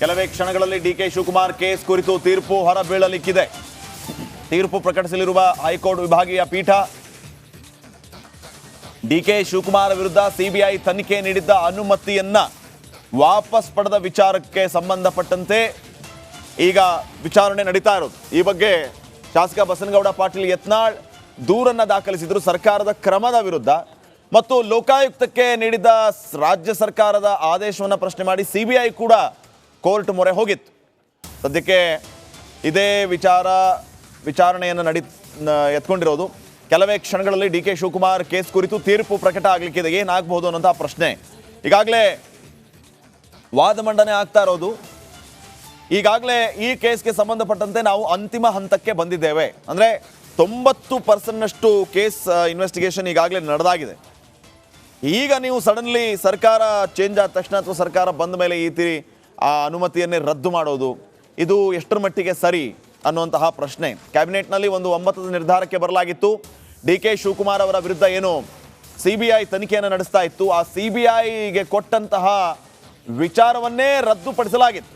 ಕೆಲವೇ ಕ್ಷಣಗಳಲ್ಲಿ DK Shivakumar case ಕುರಿತು ತೀರ್ಪು ಹೊರಬೀಳಲಿಕ್ಕಿದೆ. ತೀರ್ಪು ಪ್ರಕಟಿಸಲಿರುವ ಹೈಕೋರ್ಟ್ ವಿಭಾಗೀಯ ಪೀಠ ಡಿಕೆ ಶಿವಕುಮಾರ್ ವಿರುದ್ಧ ಸಿಬಿಐ ತನಿಖೆ ನೀಡಿದ್ದ ಅನುಮತಿಯನ್ನ ವಾಪಸ್ ಪಡೆದ ವಿಚಾರಕ್ಕೆ ಸಂಬಂಧಪಟ್ಟಂತೆ ಈಗ ವಿಚಾರಣೆ ನಡೀತಾ ಇರೋದು. ಈ ಬಗ್ಗೆ ಶಾಸಕ ಬಸನಗೌಡ ಪಾಟೀಲ್ ಯತ್ನಾಳ್ ದೂರನ್ನ ದಾಖಲಿಸಿದ್ರು ಸರ್ಕಾರದ ಕ್ರಮದ ವಿರುದ್ಧ ಮತ್ತು ಲೋಕಾಯುಕ್ತಕ್ಕೆ ನೀಡಿದ ರಾಜ್ಯ ಸರ್ಕಾರದ ಆದೇಶವನ್ನು ಪ್ರಶ್ನೆ ಮಾಡಿ ಸಿಬಿಐ ಕೂಡ ಕೋರ್ಟ್ ಮೊರೆ ಹೋಗಿತ್ತು. ಸದ್ಯಕ್ಕೆ ಇದೇ ವಿಚಾರಣೆಯನ್ನು ಎತ್ಕೊಂಡಿರೋದು. ಕೆಲವೇ ಕ್ಷಣಗಳಲ್ಲಿ ಡಿಕೆ ಶಿವಕುಮಾರ್ ಕೇಸ್ ಕುರಿತು ತೀರ್ಪು ಪ್ರಕಟ ಆಗಲಿಕ್ಕಿದೆ. ಏನಾಗಬಹುದು ಅನ್ನೋಂಥ ಪ್ರಶ್ನೆ ಈಗಾಗಲೇ ವಾದ ಮಂಡನೆ ಆಗ್ತಾ ಇರೋದು. ಈಗಾಗಲೇ ಈ ಕೇಸ್ಗೆ ಸಂಬಂಧಪಟ್ಟಂತೆ ನಾವು ಅಂತಿಮ ಹಂತಕ್ಕೆ ಬಂದಿದ್ದೇವೆ. ಅಂದರೆ 90% ಕೇಸ್ ಇನ್ವೆಸ್ಟಿಗೇಷನ್ ಈಗಾಗಲೇ ನಡೆದಾಗಿದೆ. ಈಗ ನೀವು ಸಡನ್ಲಿ ಸರ್ಕಾರ ಚೇಂಜ್ ಆದ ತಕ್ಷಣ ಅಥವಾ ಸರ್ಕಾರ ಬಂದ ಮೇಲೆ ಈ ರೀತಿ ಆ ಅನುಮತಿಯನ್ನೇ ರದ್ದು ಮಾಡೋದು ಇದು ಎಷ್ಟರ ಮಟ್ಟಿಗೆ ಸರಿ ಅನ್ನುವಂತಹ ಪ್ರಶ್ನೆ. ಕ್ಯಾಬಿನೆಟ್ನಲ್ಲಿ ಒಂದು ಒಮ್ಮತದ ನಿರ್ಧಾರಕ್ಕೆ ಬರಲಾಗಿತ್ತು. ಡಿಕೆ ಶಿವಕುಮಾರ್ ಅವರ ವಿರುದ್ಧ ಏನು ಸಿಬಿಐ ತನಿಖೆಯನ್ನು ನಡೆಸ್ತಾ ಇತ್ತು, ಆ ಸಿಬಿಐಗೆ ಕೊಟ್ಟಂತಹ ವಿಚಾರವನ್ನೇ ರದ್ದುಪಡಿಸಲಾಗಿತ್ತು.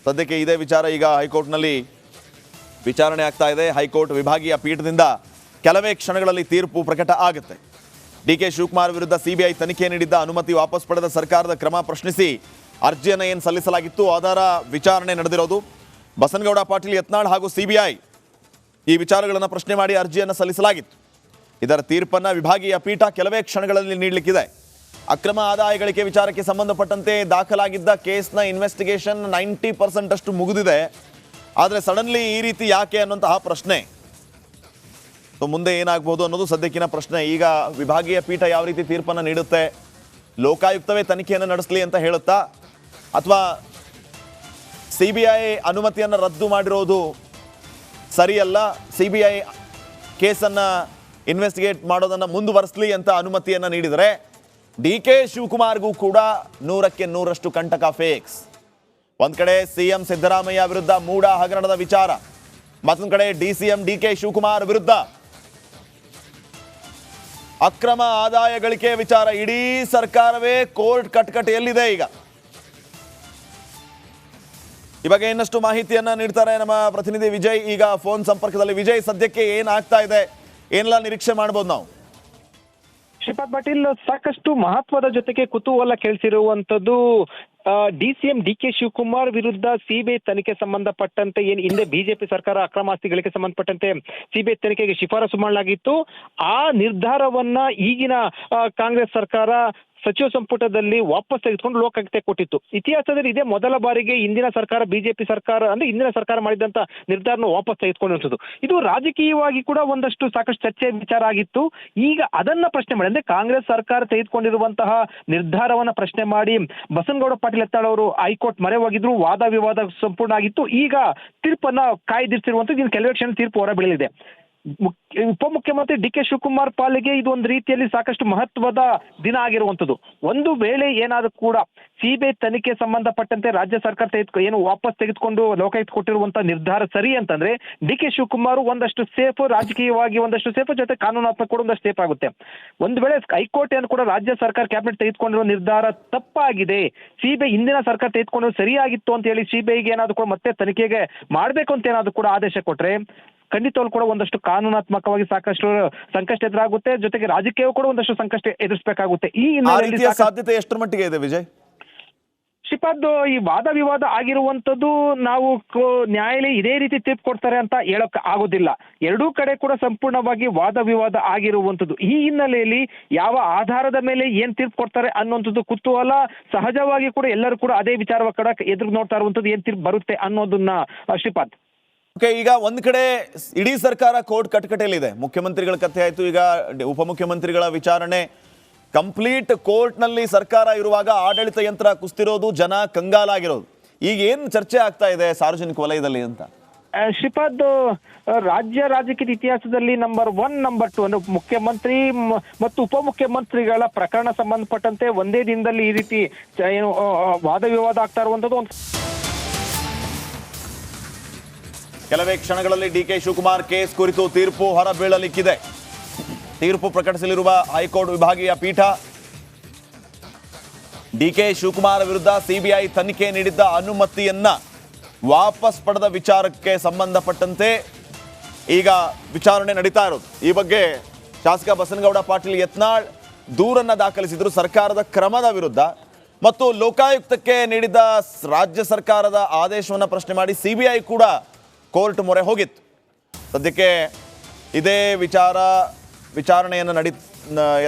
ಸದ್ಯಕ್ಕೆ ಇದೇ ವಿಚಾರ ಈಗ ಹೈಕೋರ್ಟ್ನಲ್ಲಿ ವಿಚಾರಣೆ ಆಗ್ತಾ ಇದೆ. ಹೈಕೋರ್ಟ್ ವಿಭಾಗೀಯ ಪೀಠದಿಂದ ಕೆಲವೇ ಕ್ಷಣಗಳಲ್ಲಿ ತೀರ್ಪು ಪ್ರಕಟ ಆಗುತ್ತೆ. ಡಿಕೆ ಶಿವಕುಮಾರ್ ವಿರುದ್ಧ ಸಿಬಿಐ ತನಿಖೆ ನೀಡಿದ್ದ ಅನುಮತಿ ವಾಪಸ್ ಪಡೆದ ಸರ್ಕಾರದ ಕ್ರಮ ಪ್ರಶ್ನಿಸಿ ಅರ್ಜಿಯನ್ನು ಏನು ಸಲ್ಲಿಸಲಾಗಿತ್ತು ಅದರ ವಿಚಾರಣೆ ನಡೆದಿರೋದು. ಬಸನಗೌಡ ಪಾಟೀಲ್ ಯತ್ನಾಳ್ ಹಾಗೂ ಸಿಬಿಐ ಈ ವಿಚಾರಗಳನ್ನು ಪ್ರಶ್ನೆ ಮಾಡಿ ಅರ್ಜಿಯನ್ನು ಸಲ್ಲಿಸಲಾಗಿತ್ತು. ಇದರ ತೀರ್ಪನ್ನು ವಿಭಾಗೀಯ ಪೀಠ ಕೆಲವೇ ಕ್ಷಣಗಳಲ್ಲಿ ನೀಡಲಿಕ್ಕಿದೆ. ಅಕ್ರಮ ಆದಾಯ ಗಳಿಕೆ ವಿಚಾರಕ್ಕೆ ಸಂಬಂಧಪಟ್ಟಂತೆ ದಾಖಲಾಗಿದ್ದ ಕೇಸ್ನ ಇನ್ವೆಸ್ಟಿಗೇಷನ್ 90% ಅಷ್ಟು ಮುಗಿದಿದೆ. ಆದರೆ ಸಡನ್ಲಿ ಈ ರೀತಿ ಯಾಕೆ ಅನ್ನುವಂತಹ ಪ್ರಶ್ನೆ. ಮುಂದೆ ಏನಾಗಬಹುದು ಅನ್ನೋದು ಸದ್ಯಕ್ಕಿನ ಪ್ರಶ್ನೆ. ಈಗ ವಿಭಾಗೀಯ ಪೀಠ ಯಾವ ರೀತಿ ತೀರ್ಪನ್ನು ನೀಡುತ್ತೆ, ಲೋಕಾಯುಕ್ತವೇ ತನಿಖೆಯನ್ನು ನಡೆಸಲಿ ಅಂತ ಹೇಳುತ್ತಾ ಅಥವಾ ಸಿಬಿಐ ಅನುಮತಿಯನ್ನು ರದ್ದು ಮಾಡಿರೋದು ಸರಿಯಲ್ಲ, ಸಿಬಿಐ ಕೇಸನ್ನು ಇನ್ವೆಸ್ಟಿಗೇಟ್ ಮಾಡೋದನ್ನು ಮುಂದುವರಿಸಲಿ ಅಂತ ಅನುಮತಿಯನ್ನು ನೀಡಿದರೆ ಡಿಕೆ ಶಿವಕುಮಾರ್ಗೂ ಕೂಡ 100ಕ್ಕೆ 100ರಷ್ಟು ಕಂಟಕ ಫೇಕ್ಸ್. ಒಂದ್ ಕಡೆ ಸಿಎಂ ಸಿದ್ದರಾಮಯ್ಯ ವಿರುದ್ಧ ಮೂಡ ಹಗರಣದ ವಿಚಾರ, ಮತ್ತೊಂದು ಕಡೆ ಡಿಸಿಎಂ ಡಿಕೆ ಶಿವಕುಮಾರ್ ವಿರುದ್ಧ ಅಕ್ರಮ ಆದಾಯ ಗಳಿಕೆ ವಿಚಾರ. ಇಡೀ ಸರ್ಕಾರವೇ ಕೋರ್ಟ್ ಕಟಕಟೆಯಲ್ಲಿದೆ. ಈಗ ಈ ಬಗ್ಗೆ ಇನ್ನಷ್ಟು ಮಾಹಿತಿಯನ್ನ ನೀಡ್ತಾರೆ ನಮ್ಮ ಪ್ರತಿನಿಧಿ ವಿಜಯ್. ಈಗ ಫೋನ್ ಸಂಪರ್ಕದಲ್ಲಿ. ವಿಜಯ್, ಸದ್ಯಕ್ಕೆ ಏನಾಗ್ತಾ ಇದೆ, ಏನೆಲ್ಲ ನಿರೀಕ್ಷೆ ಮಾಡಬಹುದು ನಾವು? ಶ್ರೀಪಾದ್ ಪಾಟೀಲ್, ಸಾಕಷ್ಟು ಮಹತ್ವದ ಜೊತೆಗೆ ಕುತೂಹಲ ಕೇಳಿಸಿರುವಂತದ್ದು ಡಿಸಿಎಂ ಡಿಕೆ ಶಿವಕುಮಾರ್ ವಿರುದ್ಧ ಸಿಬಿಐ ತನಿಖೆ ಸಂಬಂಧಪಟ್ಟಂತೆ ಏನು ಹಿಂದೆ ಬಿಜೆಪಿ ಸರ್ಕಾರ ಅಕ್ರಮ ಆಸ್ತಿಗಳಿಗೆ ಸಂಬಂಧಪಟ್ಟಂತೆ ಸಿಬಿಐ ತನಿಖೆಗೆ ಶಿಫಾರಸು ಮಾಡಲಾಗಿತ್ತು. ಆ ನಿರ್ಧಾರವನ್ನ ಈಗಿನ ಕಾಂಗ್ರೆಸ್ ಸರ್ಕಾರ ಸಚಿವ ಸಂಪುಟದಲ್ಲಿ ವಾಪಸ್ ತೆಗೆದುಕೊಂಡು ಲೋಕಾಯುಕ್ತಕ್ಕೆ ಕೊಟ್ಟಿತ್ತು. ಇತಿಹಾಸದಲ್ಲಿ ಇದೇ ಮೊದಲ ಬಾರಿಗೆ ಇಂದಿನ ಸರ್ಕಾರ ಬಿಜೆಪಿ ಸರ್ಕಾರ ಅಂದ್ರೆ ಇಂದಿನ ಸರ್ಕಾರ ಮಾಡಿದಂತ ನಿರ್ಧಾರನ ವಾಪಸ್ ತೆಗೆದುಕೊಂಡಿರುತ್ತದೆ. ಇದು ರಾಜಕೀಯವಾಗಿ ಕೂಡ ಒಂದಷ್ಟು ಸಾಕಷ್ಟು ಚರ್ಚೆ ವಿಚಾರ ಆಗಿತ್ತು. ಈಗ ಅದನ್ನ ಪ್ರಶ್ನೆ ಮಾಡಿ ಅಂದ್ರೆ ಕಾಂಗ್ರೆಸ್ ಸರ್ಕಾರ ತೆಗೆದುಕೊಂಡಿರುವಂತಹ ನಿರ್ಧಾರವನ್ನ ಪ್ರಶ್ನೆ ಮಾಡಿ ಬಸನಗೌಡ ಪಾಟೀಲ್ ಯತ್ನಾಳ್ ಅವರು ಹೈಕೋರ್ಟ್ ಮೊರೆ ಹೋಗಿದ್ರು. ವಾದ ವಿವಾದ ಸಂಪೂರ್ಣ ಆಗಿತ್ತು. ಈಗ ತೀರ್ಪನ್ನ ಕಾಯ್ದಿರಿಸಿರುವಂತದ್ದು ಇನ್ನು ಕೆಲವೇ ಕ್ಷಣ ತೀರ್ಪು ಹೊರಬೀಳಲಿದೆ. ಉಪಮುಖ್ಯಮಂತ್ರಿ ಡಿಕೆ ಶಿವಕುಮಾರ್ ಪಾಲಿಗೆ ಇದು ಒಂದು ರೀತಿಯಲ್ಲಿ ಸಾಕಷ್ಟು ಮಹತ್ವದ ದಿನ ಆಗಿರುವಂತದ್ದು. ಒಂದು ವೇಳೆ ಏನಾದರೂ ಕೂಡ ಸಿಬಿಐ ತನಿಖೆ ಸಂಬಂಧಪಟ್ಟಂತೆ ರಾಜ್ಯ ಸರ್ಕಾರ ಏನು ವಾಪಸ್ ತೆಗೆದುಕೊಂಡು ಲೋಕಾಯುಕ್ತ ಕೊಟ್ಟಿರುವಂತಹ ನಿರ್ಧಾರ ಸರಿ ಅಂತಂದ್ರೆ ಡಿಕೆ ಶಿವಕುಮಾರ್ ಒಂದಷ್ಟು ಸೇಫ್, ರಾಜಕೀಯವಾಗಿ ಒಂದಷ್ಟು ಸೇಫ್, ಜೊತೆ ಕಾನೂನಾತ್ಮಕ ಕೂಡ ಒಂದಷ್ಟು ಸೇಫ್ ಆಗುತ್ತೆ. ಒಂದು ವೇಳೆ ಹೈಕೋರ್ಟ್ ಏನು ಕೂಡ ರಾಜ್ಯ ಸರ್ಕಾರ ಕ್ಯಾಬಿನೆಟ್ ತೆಗೆದುಕೊಂಡಿರುವ ನಿರ್ಧಾರ ತಪ್ಪಾಗಿದೆ, ಸಿಬಿಐ ಹಿಂದಿನ ಸರ್ಕಾರ ತೆಗೆದುಕೊಂಡು ಸರಿಯಾಗಿತ್ತು ಅಂತ ಹೇಳಿ ಸಿಬಿಐಗೆ ಏನಾದ್ರು ಕೂಡ ಮತ್ತೆ ತನಿಖೆಗೆ ಮಾಡಬೇಕು ಅಂತ ಏನಾದ್ರು ಕೂಡ ಆದೇಶ ಕೊಟ್ರೆ ಖಂಡಿತವಾಗ್ಲೂ ಕೂಡ ಒಂದಷ್ಟು ಕಾನೂನಾತ್ಮಕವಾಗಿ ಸಾಕಷ್ಟು ಸಂಕಷ್ಟ ಎದುರಾಗುತ್ತೆ. ಜೊತೆಗೆ ರಾಜಕೀಯ ಕೂಡ ಒಂದಷ್ಟು ಸಂಕಷ್ಟ ಎದುರಿಸಬೇಕಾಗುತ್ತೆ. ಈ ಸಾಧ್ಯತೆ ಎಷ್ಟರ ಮಟ್ಟಿಗೆ ಇದೆ ವಿಜಯ್? ಶ್ರೀಪಾದ್, ಈ ವಾದ ವಿವಾದ ಆಗಿರುವಂತದ್ದು ನಾವು ನ್ಯಾಯಾಲಯ ಇದೇ ರೀತಿ ತೀರ್ಪು ಕೊಡ್ತಾರೆ ಅಂತ ಹೇಳಕ್ ಆಗೋದಿಲ್ಲ. ಎರಡೂ ಕಡೆ ಕೂಡ ಸಂಪೂರ್ಣವಾಗಿ ವಾದ ವಿವಾದ ಆಗಿರುವಂತದ್ದು. ಈ ಹಿನ್ನೆಲೆಯಲ್ಲಿ ಯಾವ ಆಧಾರದ ಮೇಲೆ ಏನ್ ತೀರ್ಪು ಕೊಡ್ತಾರೆ ಅನ್ನುವಂಥದ್ದು ಕುತೂಹಲ ಸಹಜವಾಗಿ ಕೂಡ ಎಲ್ಲರೂ ಕೂಡ ಅದೇ ವಿಚಾರ ಕಡೆ ಎದುರು ನೋಡ್ತಾ ಇರುವಂತದ್ದು ಏನ್ ತೀರ್ಪು ಬರುತ್ತೆ ಅನ್ನೋದನ್ನ. ಶ್ರೀಪಾದ್, ಈಗ ಒಂದ್ ಕಡೆ ಇಡೀ ಸರ್ಕಾರ ಕೋರ್ಟ್ ಕಟಕಟೆಯಲ್ಲಿದೆ. ಮುಖ್ಯಮಂತ್ರಿಗಳ ಕಥೆ ಆಯ್ತು, ಈಗ ಉಪಮುಖ್ಯಮಂತ್ರಿಗಳ ವಿಚಾರಣೆ ಕಂಪ್ಲೀಟ್ ಕೋರ್ಟ್ ನಲ್ಲಿ ಸರ್ಕಾರ ಇರುವಾಗ ಆಡಳಿತ ಯಂತ್ರ ಕುಸ್ತಿರೋದು, ಜನ ಕಂಗಾಲಾಗಿರೋದು. ಈಗ ಏನ್ ಚರ್ಚೆ ಆಗ್ತಾ ಇದೆ ಸಾರ್ವಜನಿಕ ವಲಯದಲ್ಲಿ ಅಂತ? ಶ್ರೀಪಾದ್, ರಾಜ್ಯ ರಾಜಕೀಯ ಇತಿಹಾಸದಲ್ಲಿ ನಂಬರ್ 1, ನಂಬರ್ 2 ಅಂದ್ರೆ ಮುಖ್ಯಮಂತ್ರಿ ಮತ್ತು ಉಪಮುಖ್ಯಮಂತ್ರಿಗಳ ಪ್ರಕರಣ ಸಂಬಂಧಪಟ್ಟಂತೆ ಒಂದೇ ದಿನದಲ್ಲಿ ಈ ರೀತಿ ಏನು ವಾದ ವಿವಾದ ಆಗ್ತಾ ಇರುವಂತದ್ದು. ಕೆಲವೇ ಕ್ಷಣಗಳಲ್ಲಿ ಡಿಕೆ ಶಿವಕುಮಾರ್ ಕೇಸ್ ಕುರಿತು ತೀರ್ಪು ಹೊರಬೀಳಲಿಕ್ಕಿದೆ. ತೀರ್ಪು ಪ್ರಕಟಿಸಲಿರುವ ಹೈಕೋರ್ಟ್ ವಿಭಾಗೀಯ ಪೀಠ ಡಿ.ಕೆ. ಶಿವಕುಮಾರ್ ವಿರುದ್ಧ ಸಿಬಿಐ ತನಿಖೆ ನೀಡಿದ್ದ ಅನುಮತಿಯನ್ನ ವಾಪಸ್ ಪಡೆದ ವಿಚಾರಕ್ಕೆ ಸಂಬಂಧಪಟ್ಟಂತೆ ಈಗ ವಿಚಾರಣೆ ನಡೀತಾ ಇರೋದು. ಈ ಬಗ್ಗೆ ಶಾಸಕ ಬಸನಗೌಡ ಪಾಟೀಲ್ ಯತ್ನಾಳ್ ದೂರನ್ನ ದಾಖಲಿಸಿದ್ರು ಸರ್ಕಾರದ ಕ್ರಮದ ವಿರುದ್ಧ ಮತ್ತು ಲೋಕಾಯುಕ್ತಕ್ಕೆ ನೀಡಿದ ರಾಜ್ಯ ಸರ್ಕಾರದ ಆದೇಶವನ್ನು ಪ್ರಶ್ನೆ ಮಾಡಿ ಸಿಬಿಐ ಕೂಡ ಕೋರ್ಟ್ ಮೊರೆ ಹೋಗಿತ್ತು. ಸದ್ಯಕ್ಕೆ ಇದೇ ವಿಚಾರಣೆಯನ್ನು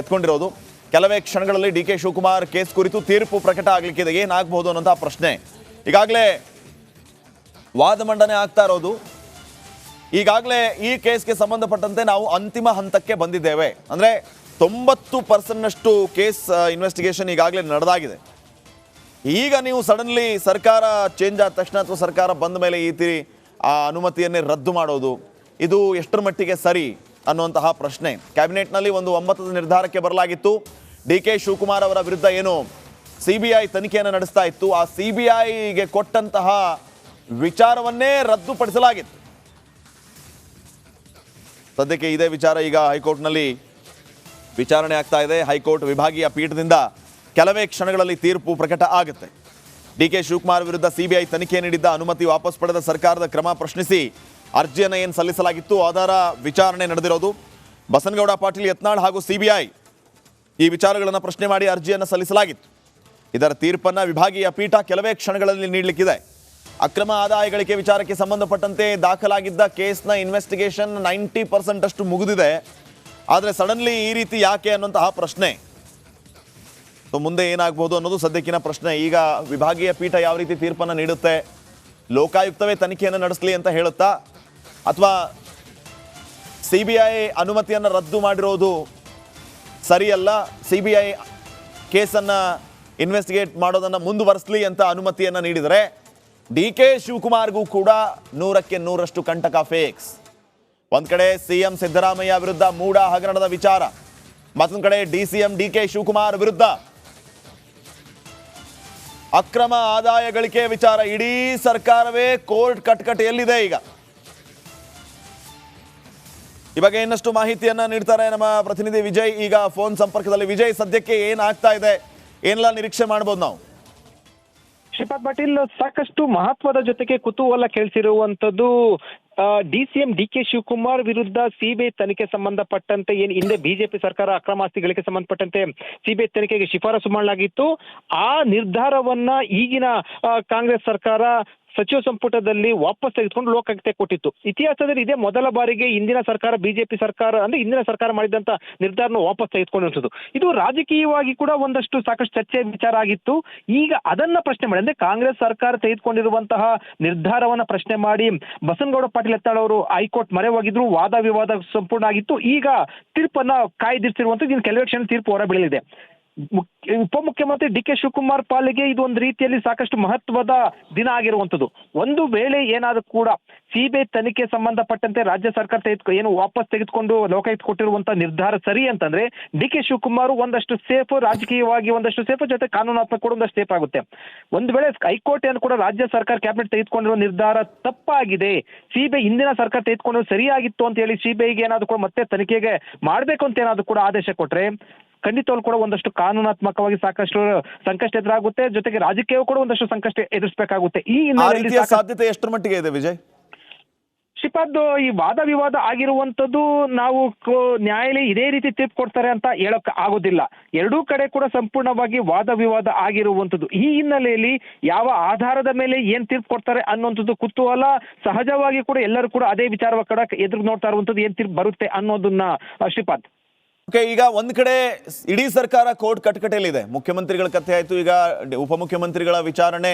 ಎತ್ಕೊಂಡಿರೋದು. ಕೆಲವೇ ಕ್ಷಣಗಳಲ್ಲಿ ಡಿ.ಕೆ. ಶಿವಕುಮಾರ್ ಕೇಸ್ ಕುರಿತು ತೀರ್ಪು ಪ್ರಕಟ ಆಗಲಿಕ್ಕಿದೆ. ಏನಾಗಬಹುದು ಅನ್ನೋಂಥ ಪ್ರಶ್ನೆ ಈಗಾಗಲೇ ವಾದ ಮಂಡನೆ ಆಗ್ತಾ ಇರೋದು. ಈಗಾಗಲೇ ಈ ಕೇಸ್ಗೆ ಸಂಬಂಧಪಟ್ಟಂತೆ ನಾವು ಅಂತಿಮ ಹಂತಕ್ಕೆ ಬಂದಿದ್ದೇವೆ. ಅಂದರೆ 90% ಕೇಸ್ ಇನ್ವೆಸ್ಟಿಗೇಷನ್ ಈಗಾಗಲೇ ನಡೆದಾಗಿದೆ. ಈಗ ನೀವು ಸಡನ್ಲಿ ಸರ್ಕಾರ ಚೇಂಜ್ ಆದ ತಕ್ಷಣ ಅಥವಾ ಸರ್ಕಾರ ಬಂದ ಮೇಲೆ ಈ ರೀತಿ ಆ ಅನುಮತಿಯನ್ನೇ ರದ್ದು ಮಾಡೋದು ಇದು ಎಷ್ಟರ ಮಟ್ಟಿಗೆ ಸರಿ ಅನ್ನುವಂತಹ ಪ್ರಶ್ನೆ. ಕ್ಯಾಬಿನೆಟ್ನಲ್ಲಿ ಒಂದು ಒಮ್ಮತದ ನಿರ್ಧಾರಕ್ಕೆ ಬರಲಾಗಿತ್ತು. ಡಿ.ಕೆ. ಶಿವಕುಮಾರ್ ಅವರ ವಿರುದ್ಧ ಏನು ಸಿಬಿಐ ತನಿಖೆಯನ್ನು ನಡೆಸ್ತಾ ಇತ್ತು, ಆ ಸಿಬಿಐಗೆ ಕೊಟ್ಟಂತಹ ವಿಚಾರವನ್ನೇ ರದ್ದುಪಡಿಸಲಾಗಿತ್ತು. ಸದ್ಯಕ್ಕೆ ಇದೇ ವಿಚಾರ ಈಗ ಹೈಕೋರ್ಟ್ನಲ್ಲಿ ವಿಚಾರಣೆ ಆಗ್ತಾ ಇದೆ. ಹೈಕೋರ್ಟ್ ವಿಭಾಗೀಯ ಪೀಠದಿಂದ ಕೆಲವೇ ಕ್ಷಣಗಳಲ್ಲಿ ತೀರ್ಪು ಪ್ರಕಟ ಆಗುತ್ತೆ. ಡಿ.ಕೆ. ಶಿವಕುಮಾರ್ ವಿರುದ್ಧ ಸಿಬಿಐ ತನಿಖೆ ನೀಡಿದ್ದ ಅನುಮತಿ ವಾಪಸ್ ಪಡೆದ ಸರ್ಕಾರದ ಕ್ರಮ ಪ್ರಶ್ನಿಸಿ ಅರ್ಜಿಯನ್ನು ಏನು ಸಲ್ಲಿಸಲಾಗಿತ್ತು ಅದರ ವಿಚಾರಣೆ ನಡೆದಿರೋದು. ಬಸನಗೌಡ ಪಾಟೀಲ್ ಯತ್ನಾಳ್ ಹಾಗೂ ಸಿಬಿಐ ಈ ವಿಚಾರಗಳನ್ನು ಪ್ರಶ್ನೆ ಮಾಡಿ ಅರ್ಜಿಯನ್ನು ಸಲ್ಲಿಸಲಾಗಿತ್ತು. ಇದರ ತೀರ್ಪನ್ನು ವಿಭಾಗೀಯ ಪೀಠ ಕೆಲವೇ ಕ್ಷಣಗಳಲ್ಲಿ ನೀಡಲಿಕ್ಕಿದೆ. ಅಕ್ರಮ ಆದಾಯ ಗಳಿಕೆ ವಿಚಾರಕ್ಕೆ ಸಂಬಂಧಪಟ್ಟಂತೆ ದಾಖಲಾಗಿದ್ದ ಕೇಸ್ನ ಇನ್ವೆಸ್ಟಿಗೇಷನ್ 90% ಅಷ್ಟು ಮುಗಿದಿದೆ. ಆದರೆ ಸಡನ್ಲಿ ಈ ರೀತಿ ಯಾಕೆ ಅನ್ನುವಂತಹ ಪ್ರಶ್ನೆ. ಸೊ ಮುಂದೆ ಏನಾಗಬಹುದು ಅನ್ನೋದು ಸದ್ಯಕ್ಕಿನ ಪ್ರಶ್ನೆ. ಈಗ ವಿಭಾಗೀಯ ಪೀಠ ಯಾವ ರೀತಿ ತೀರ್ಪನ್ನು ನೀಡುತ್ತೆ, ಲೋಕಾಯುಕ್ತವೇ ತನಿಖೆಯನ್ನು ನಡೆಸಲಿ ಅಂತ ಹೇಳುತ್ತಾ ಅಥವಾ ಸಿಬಿಐ ಅನುಮತಿಯನ್ನು ರದ್ದು ಮಾಡಿರೋದು ಸರಿಯಲ್ಲ, ಸಿಬಿಐ ಕೇಸನ್ನು ಇನ್ವೆಸ್ಟಿಗೇಟ್ ಮಾಡೋದನ್ನು ಮುಂದುವರಿಸಲಿ ಅಂತ ಅನುಮತಿಯನ್ನು ನೀಡಿದರೆ ಡಿ.ಕೆ. ಶಿವಕುಮಾರ್ಗೂ ಕೂಡ 100ಕ್ಕೆ 100ರಷ್ಟು ಕಂಟಕ ಫೇಕ್ಸ್. ಒಂದ್ ಕಡೆ ಸಿಎಂ ಸಿದ್ದರಾಮಯ್ಯ ವಿರುದ್ಧ ಮೂಡ ಹಗರಣದ ವಿಚಾರ, ಮತ್ತೊಂದು ಕಡೆ ಡಿ.ಸಿ.ಎಂ ಡಿ.ಕೆ. ಶಿವಕುಮಾರ್ ವಿರುದ್ಧ ಅಕ್ರಮ ಆದಾಯ ಗಳಿಕೆ ವಿಚಾರ. ಇಡೀ ಸರ್ಕಾರವೇ ಕೋರ್ಟ್ ಕಟಕಟೆಯಲ್ಲಿದೆ. ಈಗ ಈ ಬಗ್ಗೆ ಇನ್ನಷ್ಟು ಮಾಹಿತಿಯನ್ನ ನೀಡ್ತಾರೆ ನಮ್ಮ ಪ್ರತಿನಿಧಿ ವಿಜಯ್. ಈಗ ಫೋನ್ ಸಂಪರ್ಕದಲ್ಲಿ. ವಿಜಯ್, ಸದ್ಯಕ್ಕೆ ಏನಾಗ್ತಾ ಇದೆ, ಏನೆಲ್ಲ ನಿರೀಕ್ಷೆ ಮಾಡಬಹುದು ನಾವು? ಶ್ರೀಪಾದ್ ಪಾಟೀಲ್, ಸಾಕಷ್ಟು ಮಹತ್ವದ ಜೊತೆಗೆ ಕುತೂಹಲ ಕೇಳಿಸಿರುವಂತದ್ದು ಡಿ.ಸಿ.ಎಂ ಡಿ.ಕೆ. ಶಿವಕುಮಾರ್ ವಿರುದ್ಧ ಸಿಬಿಐ ತನಿಖೆ ಸಂಬಂಧಪಟ್ಟಂತೆ ಏನು ಹಿಂದೆ ಬಿಜೆಪಿ ಸರ್ಕಾರ ಅಕ್ರಮ ಆಸ್ತಿಗಳಿಗೆ ಸಂಬಂಧಪಟ್ಟಂತೆ ಸಿಬಿಐ ತನಿಖೆಗೆ ಶಿಫಾರಸು ಮಾಡಲಾಗಿತ್ತು. ಆ ನಿರ್ಧಾರವನ್ನ ಈಗಿನ ಕಾಂಗ್ರೆಸ್ ಸರ್ಕಾರ ಸಚಿವ ಸಂಪುಟದಲ್ಲಿ ವಾಪಸ್ ತೆಗೆದುಕೊಂಡು ಲೋಕಾಯುಕ್ತಕ್ಕೆ ಕೊಟ್ಟಿತ್ತು. ಇತಿಹಾಸದಲ್ಲಿ ಇದೇ ಮೊದಲ ಬಾರಿಗೆ ಇಂದಿನ ಸರ್ಕಾರ ಬಿಜೆಪಿ ಸರ್ಕಾರ ಅಂದ್ರೆ ಇಂದಿನ ಸರ್ಕಾರ ಮಾಡಿದಂತ ನಿರ್ಧಾರನ ವಾಪಸ್ ತೆಗೆದುಕೊಂಡಿರುತ್ತದೆ. ಇದು ರಾಜಕೀಯವಾಗಿ ಕೂಡ ಒಂದಷ್ಟು ಸಾಕಷ್ಟು ಚರ್ಚೆ ವಿಚಾರ ಆಗಿತ್ತು. ಈಗ ಅದನ್ನ ಪ್ರಶ್ನೆ ಮಾಡಿ ಅಂದ್ರೆ ಕಾಂಗ್ರೆಸ್ ಸರ್ಕಾರ ತೆಗೆದುಕೊಂಡಿರುವಂತಹ ನಿರ್ಧಾರವನ್ನ ಪ್ರಶ್ನೆ ಮಾಡಿ ಬಸನಗೌಡ ಪಾಟೀಲ್ ಯತ್ನಾಳ್ ಅವರು ಹೈಕೋರ್ಟ್ ಮೊರೆ ಹೋಗಿದ್ರು. ವಾದ ವಿವಾದ ಸಂಪೂರ್ಣ ಆಗಿತ್ತು. ಈಗ ತೀರ್ಪನ್ನ ಕಾಯ್ದಿರಿಸಿರುವಂತದ್ದು ಇನ್ನು ಕೆಲವೇ ಕ್ಷಣ ತೀರ್ಪು ಹೊರಬೀಳಲಿದೆ. ಉಪಮುಖ್ಯಮಂತ್ರಿ ಡಿ.ಕೆ. ಶಿವಕುಮಾರ್ ಪಾಲಿಗೆ ಇದು ಒಂದು ರೀತಿಯಲ್ಲಿ ಸಾಕಷ್ಟು ಮಹತ್ವದ ದಿನ ಆಗಿರುವಂತದ್ದು. ಒಂದು ವೇಳೆ ಏನಾದರೂ ಕೂಡ ಸಿಬಿಐ ತನಿಖೆ ಸಂಬಂಧಪಟ್ಟಂತೆ ರಾಜ್ಯ ಸರ್ಕಾರ ಏನು ವಾಪಸ್ ತೆಗೆದುಕೊಂಡು ಲೋಕಾಯುಕ್ತ ಕೊಟ್ಟಿರುವಂತಹ ನಿರ್ಧಾರ ಸರಿ ಅಂತಂದ್ರೆ ಡಿ.ಕೆ. ಶಿವಕುಮಾರ್ ಒಂದಷ್ಟು ಸೇಫ್, ರಾಜಕೀಯವಾಗಿ ಒಂದಷ್ಟು ಸೇಫ್, ಜೊತೆ ಕಾನೂನಾತ್ಮಕ ಕೂಡ ಒಂದಷ್ಟು ಸೇಫ್ ಆಗುತ್ತೆ. ಒಂದು ವೇಳೆ ಹೈಕೋರ್ಟ್ ಏನು ಕೂಡ ರಾಜ್ಯ ಸರ್ಕಾರ ಕ್ಯಾಬಿನೆಟ್ ತೆಗೆದುಕೊಂಡಿರುವ ನಿರ್ಧಾರ ತಪ್ಪಾಗಿದೆ, ಸಿಬಿಐ ಹಿಂದಿನ ಸರ್ಕಾರ ತೆಗೆದುಕೊಂಡು ಸರಿಯಾಗಿತ್ತು ಅಂತ ಹೇಳಿ ಸಿಬಿಐಗೆ ಏನಾದ್ರು ಕೂಡ ಮತ್ತೆ ತನಿಖೆಗೆ ಮಾಡಬೇಕು ಅಂತ ಏನಾದ್ರು ಕೂಡ ಆದೇಶ ಕೊಟ್ರೆ ಖಂಡಿತವಾಗ್ಲೂ ಕೂಡ ಒಂದಷ್ಟು ಕಾನೂನಾತ್ಮಕವಾಗಿ ಸಾಕಷ್ಟು ಸಂಕಷ್ಟ ಎದುರಾಗುತ್ತೆ. ಜೊತೆಗೆ ರಾಜಕೀಯ ಕೂಡ ಒಂದಷ್ಟು ಸಂಕಷ್ಟ ಎದುರಿಸಬೇಕಾಗುತ್ತೆ. ಈ ಸಾಧ್ಯತೆ ಎಷ್ಟರ ಮಟ್ಟಿಗೆ ಇದೆ ವಿಜಯ್? ಶ್ರೀಪಾದ್, ಈ ವಾದ ವಿವಾದ ಆಗಿರುವಂತದ್ದು ನಾವು ನ್ಯಾಯಾಲಯ ಇದೇ ರೀತಿ ತೀರ್ಪು ಕೊಡ್ತಾರೆ ಅಂತ ಹೇಳಕ್ ಆಗೋದಿಲ್ಲ. ಎರಡೂ ಕಡೆ ಕೂಡ ಸಂಪೂರ್ಣವಾಗಿ ವಾದ ವಿವಾದ ಆಗಿರುವಂತದ್ದು. ಈ ಹಿನ್ನೆಲೆಯಲ್ಲಿ ಯಾವ ಆಧಾರದ ಮೇಲೆ ಏನ್ ತೀರ್ಪು ಕೊಡ್ತಾರೆ ಅನ್ನುವಂಥದ್ದು ಕುತೂಹಲ ಸಹಜವಾಗಿ ಕೂಡ ಎಲ್ಲರೂ ಕೂಡ ಅದೇ ವಿಚಾರ ಕಡೆ ಎದುರು ನೋಡ್ತಾ ಇರುವಂತದ್ದು ಏನ್ ತೀರ್ಪು ಬರುತ್ತೆ ಅನ್ನೋದನ್ನ. ಶ್ರೀಪಾದ್, ಈಗ ಒಂದ್ ಕಡೆ ಇಡೀ ಸರ್ಕಾರ ಕೋರ್ಟ್ ಕಟಕಟೆಯಲ್ಲಿದೆ. ಮುಖ್ಯಮಂತ್ರಿಗಳ ಕಥೆ ಆಯ್ತು, ಈಗ ಉಪಮುಖ್ಯಮಂತ್ರಿಗಳ ವಿಚಾರಣೆ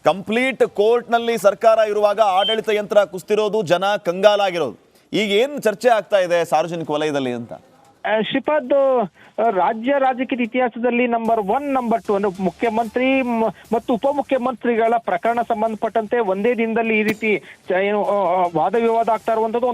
ಕಂಪ್ಲೀಟ್ ಕೋರ್ಟ್ನಲ್ಲಿ ಸರ್ಕಾರ ಇರುವಾಗ ಆಡಳಿತ ಯಂತ್ರ ಕುಸ್ತಿರೋದು, ಜನ ಕಂಗಾಲಾಗಿರೋದು. ಈಗ ಏನ್ ಚರ್ಚೆ ಆಗ್ತಾ ಇದೆ ಸಾರ್ವಜನಿಕ ವಲಯದಲ್ಲಿ ಅಂತ? ಶ್ರೀಪಾದ್, ರಾಜ್ಯ ರಾಜಕೀಯ ಇತಿಹಾಸದಲ್ಲಿ ನಂಬರ್ 1, ನಂಬರ್ 2 ಅಂದ್ರೆ ಮುಖ್ಯಮಂತ್ರಿ ಮತ್ತು ಉಪಮುಖ್ಯಮಂತ್ರಿಗಳ ಪ್ರಕರಣ ಸಂಬಂಧಪಟ್ಟಂತೆ ಒಂದೇ ದಿನದಲ್ಲಿ ಈ ರೀತಿ ಏನು ವಾದ ವಿವಾದ ಆಗ್ತಾ ಇರುವಂತದ್ದು